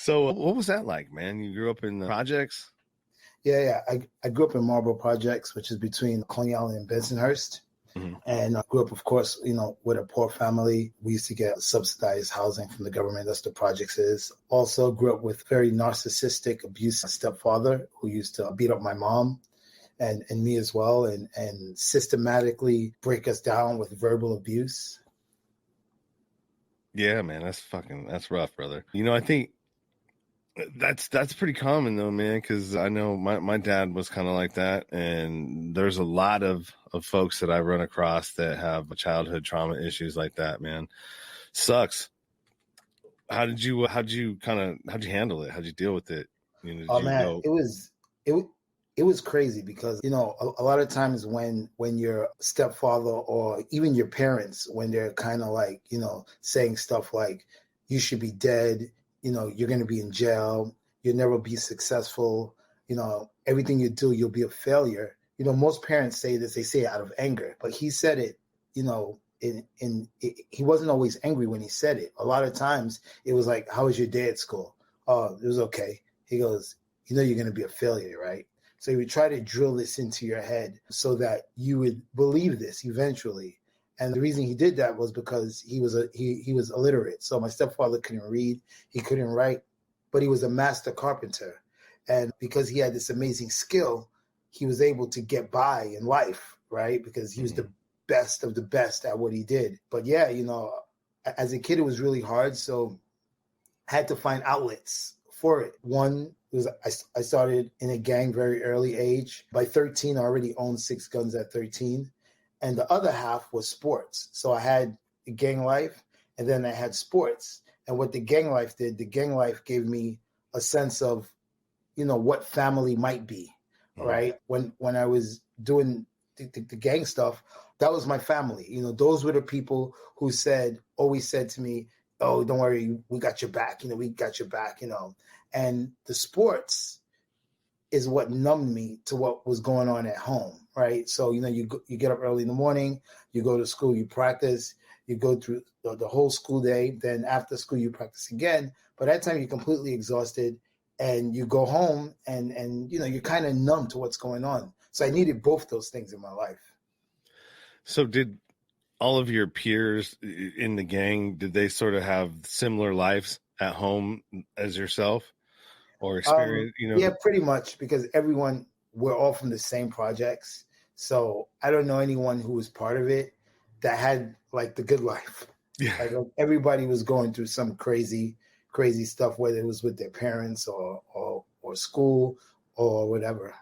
So what was that like, man? You grew up in the projects? Yeah. I grew up in Marlboro Projects, which is between Coney Island and Bensonhurst. Hmm. And I grew up, of course, with a poor family. We used to get subsidized housing from the government. That's what the projects is. Also grew up with very narcissistic, abusive stepfather who used to beat up my mom and me as well, and systematically break us down with verbal abuse. Yeah, man, that's rough, brother. I think that's pretty common though, man, because I know my dad was kind of like that, and there's a lot of folks that I run across that have childhood trauma issues like that, man. Sucks. How'd you handle it? How'd you deal with it? Did Oh you man, go? it was crazy because a lot of times when your stepfather or even your parents, when they're kind of like saying stuff like you should be dead, you're going to be in jail, you'll never be successful, everything you do you'll be a failure. Most parents say this, they say it out of anger, but he said it, he wasn't always angry when he said it. A lot of times it was like, how was your day at school? Oh, it was okay. He goes, you're going to be a failure, right? So he would try to drill this into your head so that you would believe this eventually. And the reason he did that was because he was illiterate. So my stepfather couldn't read, he couldn't write, but he was a master carpenter. And because he had this amazing skill, he was able to get by in life, right? Because he was the best of the best at what he did. But yeah, as a kid, it was really hard. So I had to find outlets for it. One was I started in a gang very early age. By 13, I already owned 6 guns at 13. And the other half was sports. So I had gang life and then I had sports. And what the gang life did, the gang life gave me a sense of, what family might be, right? When I was doing the gang stuff, that was my family. Those were the people who always said to me, oh, don't worry, we got your back. We got your back, And the sports is what numbed me to what was going on at home, right? So, you get up early in the morning, you go to school, you practice, you go through the whole school day. Then after school, you practice again. By that time, you're completely exhausted and you go home and you're kind of numb to what's going on. So I needed both those things in my life. So did all of your peers in the gang, did they sort of have similar lives at home as yourself or experience, Yeah, pretty much, because we're all from the same projects. So I don't know anyone who was part of it that had like the good life. Yeah. Like everybody was going through some crazy stuff, whether it was with their parents or school or whatever.